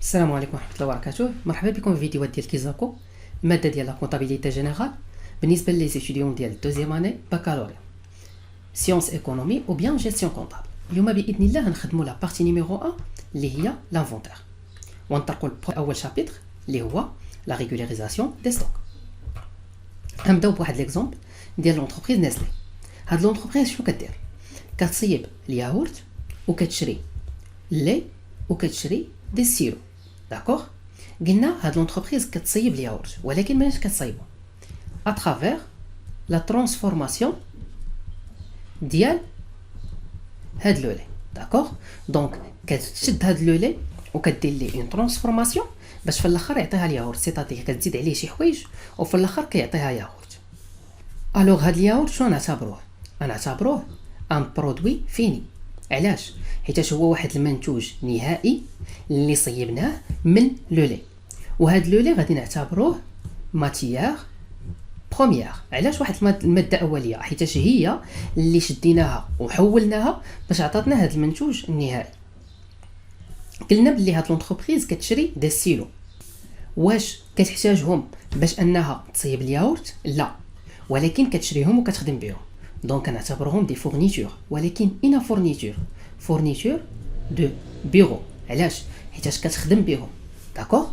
السلام عليكم ورحمة الله وبركاته. مرحبا بكم في فيديوهات ديال كيزاكو. المادة ديال لا كونطابيليتي جينيرال بالنسبة لي ستوديون ديال دوزيام اني بكالوريا سيونس ايكونومي او بيان جيستيون كونطابل. اليوم باذن الله غنخدموا لا بارتي نيميرو 1 اللي هي لانفونتير، ونطرقوا اول شابيتر اللي هو لا ريغولاريزاسيون دي ستوك. غنبداو بواحد ليكزومبل ديال لونتربريز نيسلي. هاد لونتربريز شنو كدير؟ كتصيب الياغورت وكتشري لي وكتشري دي سيرو. داكوغ، قلنا هاد لونتربريز كتصيب الياغورت، ولكن ماناش كتصايبو اترافير لا ترانسفورماسيون ديال هاد لو لي. داكوغ، دونك كتشد هاد لو لي وكدير ليه اون ترانسفورماسيون باش في الاخر يعطيها الياغورت، سيتادير كتزيد عليه شي حوايج وفي الاخر كيعطيها ياغورت. الوغ هاد الياغورت شنو نعتبروه؟ نعتبروه ان برودوي فيني. علاش؟ حيت هو واحد المنتوج نهائي اللي صيبناه من لو لي، وهاد لو لي غادي نعتبروه ماتيير بروميير. علاش واحد الماده اوليه؟ حيت هي اللي شديناها وحولناها باش عطاتنا هاد المنتوج النهائي. قلنا بلي هاد لونتربريز كتشري دي سيلو. واش كتحتاجهم باش انها تصيب الياغورت؟ لا، ولكن كتشريهم وكتخدم بهم، دونك كنعتبرهم دي فورنيتور. ولكن اين فورنيتور دو بيرو. علاش؟ حيت كتخدم بهم. داكوغ،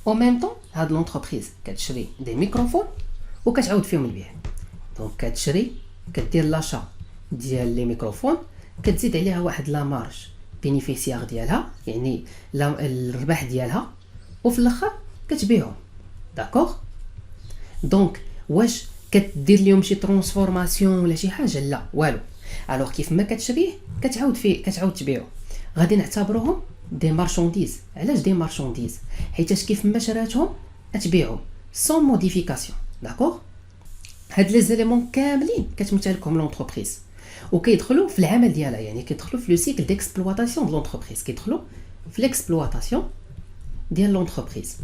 او ميم طون هاد لونتربريز كتشري دي ميكروفون وكتعاود فيهم البيع. دونك كتشري، كدير لاشا ديال لي ميكروفون، كتزيد عليها واحد لا مارج بينيفيسيار ديالها، يعني الربح ديالها، وفي الاخر كتبيعهم. داكوغ، دونك واش كدير لهم شي ترانسفورماسيون ولا شي حاجه؟ لا، والو. الوغ كيف ما كتشريه كتعاود تبيعو، غادي نعتبروهم دي مارشانديز. علاش دي مارشانديز؟ حيت كيف ما شراتهم تبيعهم سون موديفيكاسيون. داكوغ، هاد لي زيليمون كاملين كتمتلكهم لونتربريز وكيدخلوا في العمل ديالها، يعني كيدخلوا في لو سيكل ديكسبلواتاسيون د لونتربريز، كيدخلوا في ليكسبلواتاسيون ديال لونتربريز.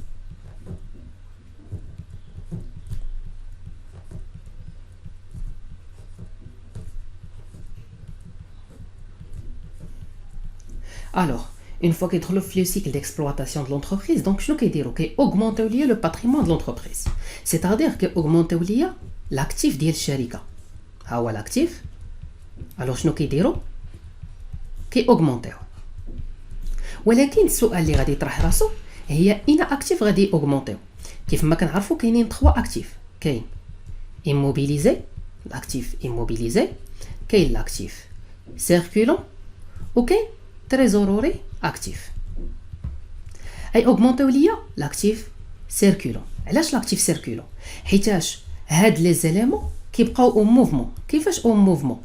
Alors, une fois qu'ils trouvent le cycle d'exploitation de l'entreprise, donc je vais dire qu'ils augmentent le patrimoine de l'entreprise. C'est-à-dire qu'ils augmentent l'actif de l'entreprise. C'est l'actif. Alors, je vais dire qu'ils augmentent. ولكن السؤال اللي غادي يطرح راسو هي اين اكتيف غادي اوغمونطيو. كيف ما كنعرفوا كاينين 3 اكتيف. كاين immobilisé، الاكتيف immobilisé، كاين الاكتيف سيركولون، وكاين تريزوروري اكتيف. اي اوغمونطيو ليا لاكتيف سيركولون. علاش لاكتيف سيركولون؟ حيتاش هاد لي زيليمون كيبقاو او موفمون. كيفاش او موفمون؟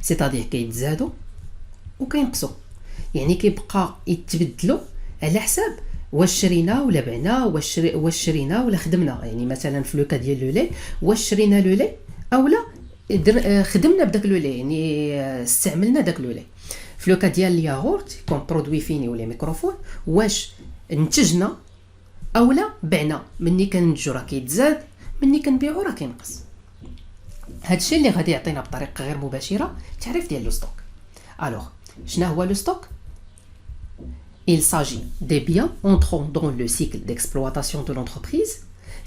سيتادير كيتزادوا وكينقصوا، يعني كيبقى يتبدلوا على حساب واش شرينا ولا بعنا، واش شرينا ولا خدمنا. يعني مثلا في لوكا ديال لو لي، واش شرينا لو لي اولا خدمنا بداك لو لي، يعني استعملنا داك لو لي. في لوكا ديال الياغورت كون برودوي فيني ولا ميكروفون، واش انتجنا اولا بعنا. مني كننتجو راه كيتزاد، مني كنبيعو راه كينقص. هادشي اللي غادي يعطينا بطريقه غير مباشره تعريف ديال لو ستوك. الوغ، شنو هو لو ستوك؟ Il s'agit des biens entrant dans le cycle d'exploitation de l'entreprise.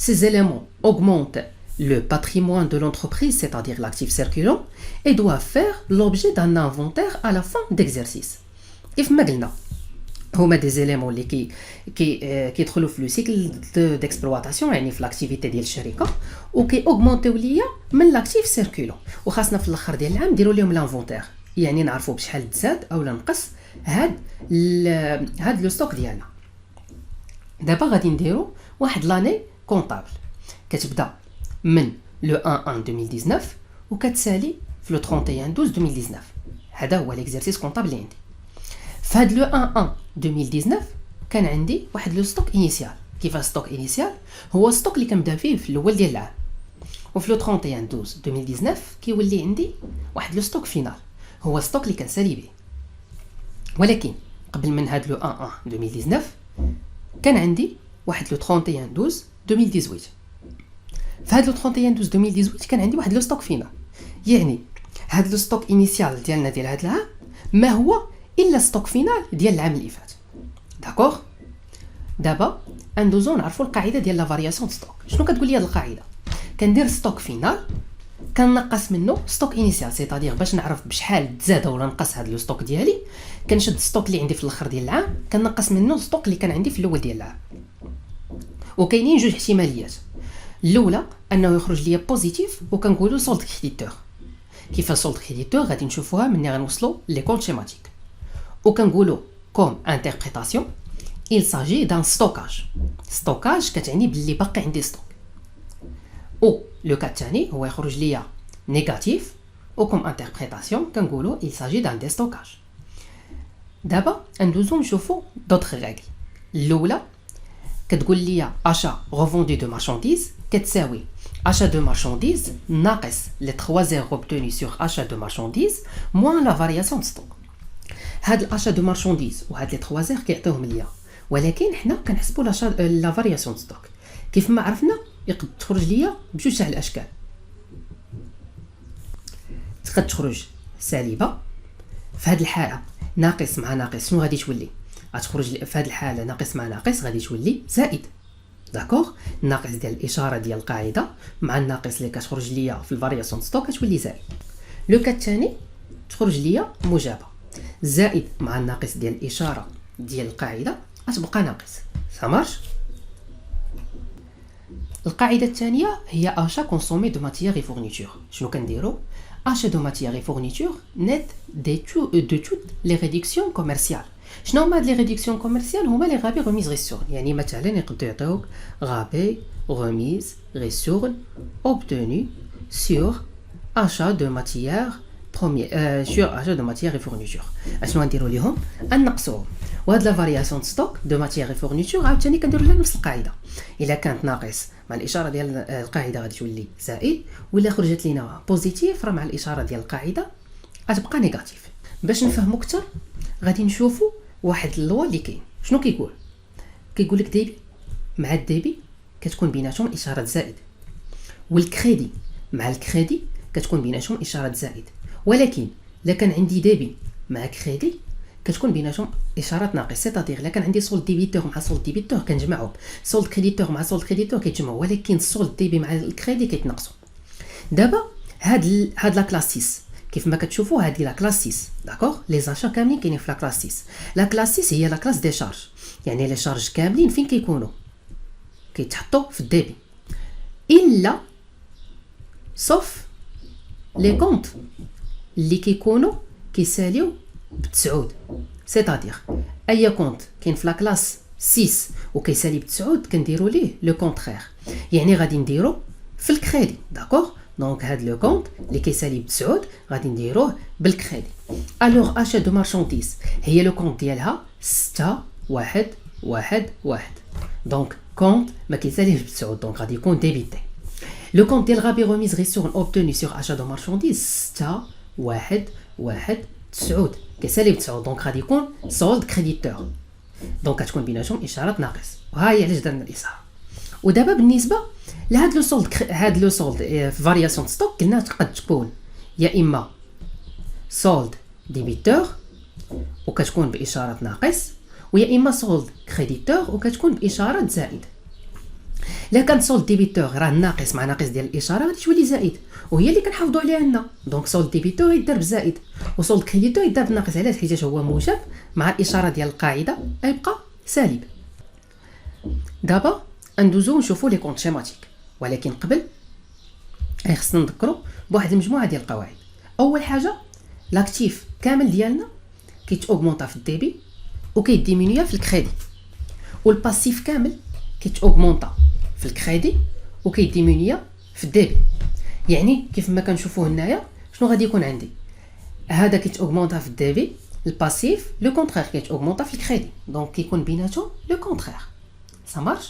Ces éléments augmentent le patrimoine de l'entreprise, c'est-à-dire l'actif circulant, et doivent faire l'objet d'un inventaire à la fin d'exercice. كيف ما قلنا هما دي زيليمون اللي كيدخلوا في لو سيكل ديكسبلواتاسيون، يعني في لاكتيفيتي ديال الشركه، وكي اوغمونطيو ليا من لاكتيف سيركولون. وخاصنا في الاخر ديال العام نديروا لهم لانفونتير، يعني نعرفوا بشحال تزاد اولا نقص هاد لو ستوك ديالنا. دابا غادي نديروا واحد لاني كونطابل كتبدا من لو 1/1/2019 وكتسالي في لو 31/12/2019. هذا هو ليكزارسيس كونطابل اللي عندي. في هاد لو 1/1/2019 كان عندي واحد لو ستوك انيسيال. كيفاش ستوك انيسيال؟ هو ستوك اللي كنبدا فيه في الاول ديال العام، وفي لو 31/12/2019 كيولي عندي واحد لو ستوك فينال، هو ستوك اللي كنسالي به. ولكن قبل من هاد لو 1/1/2019 كان عندي واحد لو 31/12/2018. في هاد لو 31/12/2018 كان عندي واحد لو ستوك فينال، يعني هاد لو ستوك انيسيال ديالنا ديال هاد العام ما هو الا ستوك فينال ديال العام اللي فات. داكوغ. دابا ندوزو نعرفوا القاعده ديال لا فارياسيون ستوك. شنو كتقول لي هاد القاعده؟ كندير ستوك فينال كنقص منه ستوك انيسيال، سيتادير باش نعرف بشحال تزاد ولا نقص هاد لو ستوك ديالي كنشد ستوك اللي عندي في الاخر ديال العام كنقص منه ستوك اللي كان عندي في الاول ديال العام. وكاينين جوج احتماليات. الاولى انه يخرج ليا بوزيتيف وكنقولوا سولد كريديتور. كيف سولد كريديتور غادي نشوفوها ملي غنوصلوا لي كونت شيماتيك. وكنقولوا كوم انتربريتاسيون il s'agit d'un stockage. stockage كتعني باللي باقي عندي ستوك. او لو كا الثاني هو يخرج ليا نيجاتيف وكم انتربريتاسيون كنقولوا il s'agit d'un déstockage. دابا ندوزو نشوفوا دوطخ ريغل. الاولى كتقول لي achat revendu de marchandises كتساوي achat de marchandises ناقص les 3 heures obtenus sur achat de marchandises moins la variation de stock. هاد الاشا دو مارشانديز وهاد لي 3 زير كيعطيوهم ليا، ولكن حنا كنحسبوا لا فارياسيون ستوك. كيف ما عرفنا يقد تخرج ليا بجوج تاع الاشكال. تقد تخرج سالبه، في هاد الحاله ناقص مع ناقص شنو غادي تولي؟ غتخرج في هاد الحاله ناقص مع ناقص غادي تولي زائد. داكوغ. الناقص ديال الاشاره ديال القاعده مع الناقص اللي كتخرج ليا في الفارياسيون ستوك كتولي زائد. لو كا الثاني تخرج ليا موجبه، زائد مع الناقص ديال الاشاره ديال القاعده غتبقى ناقص. سامارش. القاعده الثانيه هي achat consommé de matières et fournitures. شنو كنديرو؟ achat de matières et fournitures net de toutes les réductions commerciales. شنو هما هاد لي ريدكسيون كوميرسيال؟ هما لي غابي غوميز غيسورن. يعني مثلا يقدروا يعطيوك غابي غوميز غيسورن obtenu sur achat de matières sur achat de matières et fournitures. اشنو نديروا ليهم؟ نقصوهم. وهاد لا فارياسيون ستوك دو ماتيير اي فورنيتور عاوتاني كنديروا لها نفس القاعده. الا كانت ناقص مع الاشاره ديال القاعده غادي تولي زائد، ولا خرجت لينا بوزيتيف راه مع الاشاره ديال القاعده غتبقى نيجاتيف. باش نفهموا اكثر غادي نشوفوا واحد اللوا اللي كاين. شنو كيقول؟ كيقول لك ديبي مع الديبي كتكون بيناتهم اشاره زائد، والكريدي مع الكريدي كتكون بيناتهم اشاره زائد. ولكن الا كان عندي ديبي مع كريدي كتكون بيناتهم اشارات ناقص. سيتادير الا كان عندي سولد ديبيتور مع سولد ديبيتور كنجمعهم، سولد كريديتور مع سولد كريديتور كيتجمعوا، ولكن سولد ديبي مع الكريدي كيتناقصوا. دابا هاد لا كلاس 6 كيف ما كتشوفوا هذه لا كلاس 6. داكوغ. لي زاشا كاملين كاينين في لا كلاس 6. لا كلاس 6 هي لا كلاس دي شارج، يعني لي شارج كاملين فين كيكونوا؟ كيتحطوا في الديبي، الا صوف لي كونط اللي كيكونوا كيساليو ب9. سيتادير اي كونط كاين في لا كلاس 6 وكيسالي ب9 كنديروا ليه لو كونترير، يعني غادي نديرو في الكريدي. داكوغ. دونك هاد لو كونط اللي كيسالي ب9 غادي نديروه بالكريدي. الوغ اشا دو مارشانديز هي لو كونط ديالها 6 1 1 1. دونك كونط ما كيساليش ب9، دونك غادي يكون ديبيتي. لو كونط ديال غابي غوميز غيسورن اوبتوني سور اشا دو مارشانديز 6 1 1 9 كيسالي ب9، دونك غادي يكون سولد كريديتور. دونك كتكون بيناتهم اشارات ناقص، وها هي علاش درنا الاشاره. ودابا بالنسبه لهاد لو سولد فارياسيون ستوك قلنا تقد تكون يا اما سولد ديبيتور وكتكون باشاره ناقص، ويا اما سولد كريديتور وكتكون باشاره زائد. الا كان سولد ديبيتور راه ناقص مع ناقص ديال الاشاره غادي تولي زائد، وهي اللي كنحافظوا عليها لنا. دونك سولد ديبيتور يدار بزائد، وسولد كريديتور يدار بناقص. علاش؟ حيت هو موجب مع الاشاره ديال القاعده غيبقى سالب. دابا ندوزو نشوفوا لي كونط شيماتيك، ولكن قبل خصنا نذكروا بواحد المجموعه ديال القواعد. اول حاجه لاكتيف كامل ديالنا كيتاوغمونطا في الديبي وكيديمينيا في الكريدي، والباسيف كامل كيتاوغمونطا في الكريدي وكيديمينيا في الديبي. يعني كيف ما كنشوفوه هنايا شنو غادي يكون عندي؟ هذا كيتاوغمونطا في الديبي الباسيف، لو كونترير كيتاوغمونطا في الكريدي، دونك كيكون بيناتهم لو كونترير. ça marche.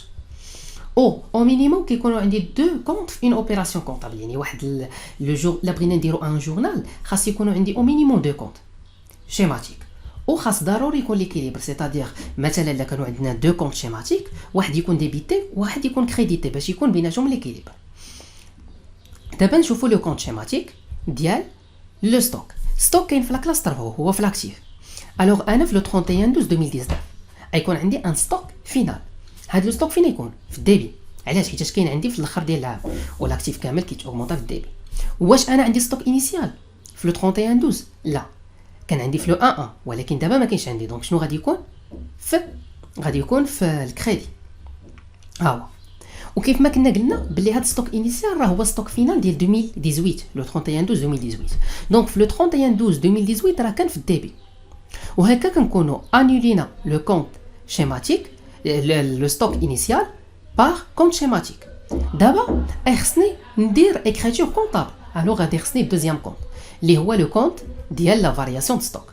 او مينيموم كيكونوا عندي دو كونط في اون اوبيراسيون كونطابل، يعني واحد لو جور لا بغينا نديرو ان جورنال خاص يكونوا عندي او مينيموم دو كونط شيماتيك، وخاص ضروري يكون ليكيليبر. سيتادير مثلا الا كانوا عندنا دو كونط شيماتيك واحد يكون ديبيتي وواحد يكون كريديتي باش يكون بيناتهم ليكيليبر. دابا نشوفوا لو كونط شيماتيك ديال لو ستوك كاين في لا كلاس 3 هو في لاكتيف. الوغ انا في لو 31 12 2019 غيكون عندي ان ستوك فينال. هاد لو ستوك فين يكون؟ في الديبي. علاش؟ حيت كاين عندي في الاخر ديال العام والاكتيف كامل كيتاوغمونطا في الديبي. واش انا عندي ستوك انيسيال في لو 31 12؟ لا، كان عندي في لو 1 ولكن دابا ما كاينش عندي. دونك شنو غادي يكون؟ غادي يكون في الكريدي. هو وكيف ما كنا قلنا بلي هاد ستوك انيسيال راه هو ستوك فينال ديال 2018 لو 31 12 2018. دونك في لو 31 12 2018 راه كان في الديبي. وهكا كنكونوا انولينا لو كونت شيماتيك لو ستوك انيسيال باغ كونت شيماتيك. دابا خصني ندير اكريتور كونطابل. الو غادي خصني الدوزيام كونت اللي هو لو كونت ديال لا فارياسيون دو ستوك.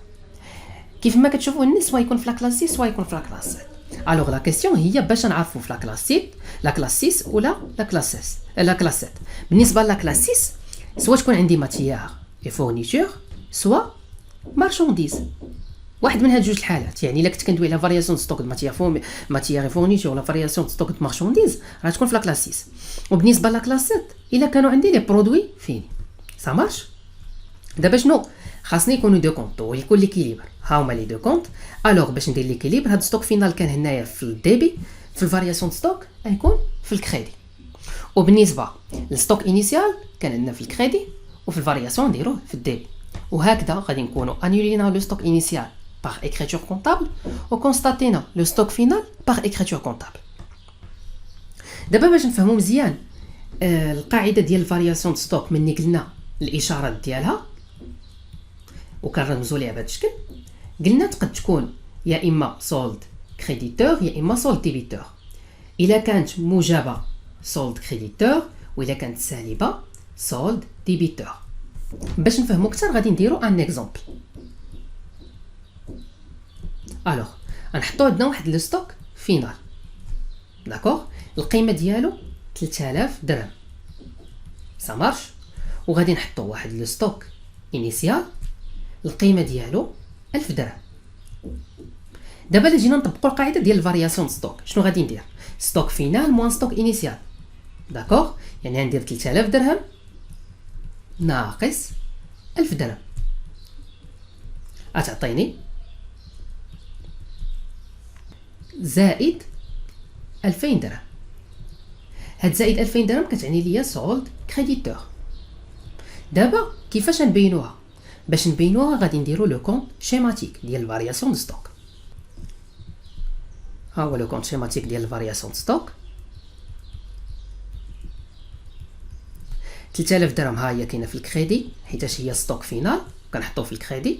كيف ما كتشوفوا الناس سوا يكون في لا كلاس 6 سوا يكون في لا كلاس 7. الوغ لا كيسيون هي باش نعرفوا في لا كلاس 6 لا كلاس 6 ولا لا كلاس 6 لا كلاس 7. بالنسبه لا كلاس 6 سوا تكون عندي ماتيير اي فورنيتور سوا مارشانديز. واحد من هاد جوج الحالات. يعني الا كنت كندوي على فارياسيون ستوك د ماتيير فورنيتور ولا فارياسيون ستوك د مارشانديز راه تكون في لا كلاس 6. وبالنسبه لا كلاس 7 الا كانوا عندي لي برودوي فيني سا مارش. دابا شنو خاصني يكونوا دو كونط ويكون ليكيليبر. ها هما لي دو كونط. الوغ باش ندير ليكيليبر هاد ستوك فينال كان هنايا في الديبي في الفارياسيون ستوك غيكون في الكريدي. وبالنسبه للستوك انيسيال كان عندنا في الكريدي وفي الفارياسيون نديروه في الديبي. وهكذا غادي نكونوا انولينا لو ستوك انيسيال par écriture comptable ou constatena le stock final par écriture comptable. دابا باش نفهموا مزيان القاعده ديال الفارياسيون ستوك مني قلنا الاشارات ديالها وكنرمزوا ليها بهذا الشكل. قلنا تقد تكون يا اما سولد كريديتور يا اما سولد ديبيتور. الا كانت موجبه سولد كريديتور والا كانت سالبه سولد ديبيتور. باش نفهموا اكثر غادي نديروا ان اكزامبل. الوغ غنحطو عندنا واحد لو ستوك فينال داكوغ القيمه ديالو 3000 درهم سا مارش. وغادي نحطو واحد لو ستوك انيسيال القيمه ديالو 1000 درهم. دابا الا جينا نطبقوا القاعده ديال الفارياسيون ستوك شنو غادي ندير؟ ستوك فينال موان ستوك انيسيال داكوغ. يعني غندير 3000 درهم ناقص 1000 درهم غتعطيني زائد 2000 درهم. هاد زائد 2000 درهم كتعني ليا سولد كريديتور. دابا كيفاش نبينوها؟ باش نبينوها غادي نديرو لو كونط شيماتيك ديال الفارياسيون دو ستوك. ها هو لو كونط شيماتيك ديال الفارياسيون دو ستوك. 3000 درهم ها هي كاينه في الكريدي حيتاش هي ستوك فينال كنحطوه في الكريدي.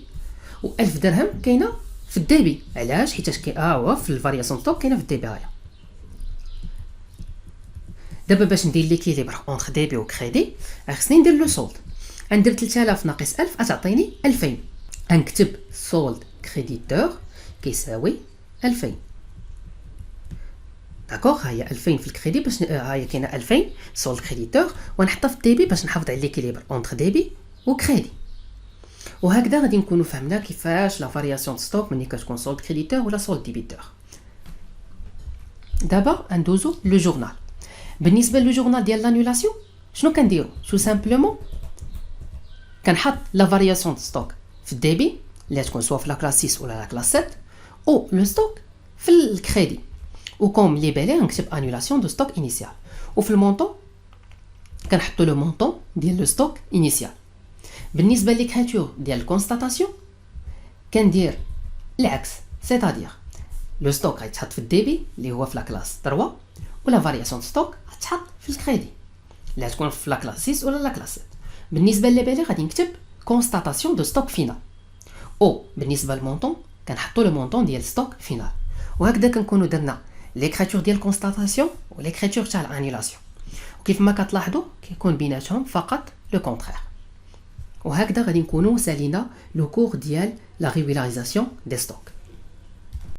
و1000 درهم كاينه في الديبي. علاش؟ حيتاش هو في الفارياسيون ستوك كاينه في الديبي. هاهي دابا باش ندير ليكيليبر اونتر ديبي و كريدي خصني ندير لو سولد. غندير 3000 ناقص 1000 غتعطيني 2000. غنكتب سولد كريديتور كيساوي 2000 داكوغ. ها هي 2000 في الكريدي باش ها هي كاينه 2000 سولد كريديتور ونحطها في الديبي باش نحافظ على ليكيليبر اونتر ديبي و كريدي. وهكذا غادي نكونوا فهمنا كيفاش لا فارياسيون ستوك ملي كتكون سولد كريديتور ولا سولد ديبيتور. دابا ندوزو لو جورنال. بالنسبه لو جورنال ديال لانولاسيون شنو كنديرو؟ تو سامبلومون كنحط لا فارياسيون ستوك في الديبي اللي تكون سوا في لا كلاس 6 ولا لا كلاس 7 او لو ستوك في الكريدي. وكوم لي بالي نكتب انولاسيون دو ستوك انيسيال. وفي المونطون كنحطو لو مونطون ديال لو ستوك انيسيال. بالنسبه للكريتور ديال الكونستاتاسيون كندير العكس سيتادير لو ستوك غيتحط في الديبي اللي هو في لا كلاس 3 ولا فارياسيون ستوك غتحط في الكريدي اللي غتكون في لا كلاس 6 ولا لا كلاس 7. بالنسبه للبالي غادي نكتب كونستاتاسيون دو ستوك فينال. او بالنسبه للمونطون كنحطوا لو مونطون ديال ستوك فينال. وهكذا كنكونوا درنا ليكريتور ديال الكونستاتاسيون وليكريتور تاع الانيلاسيون. وكيف ما كتلاحظوا كيكون بيناتهم فقط لو كونترير. وهكذا غادي نكونوا سالينا لو كور ديال لا ريغولاريزاسيون دي ستوك.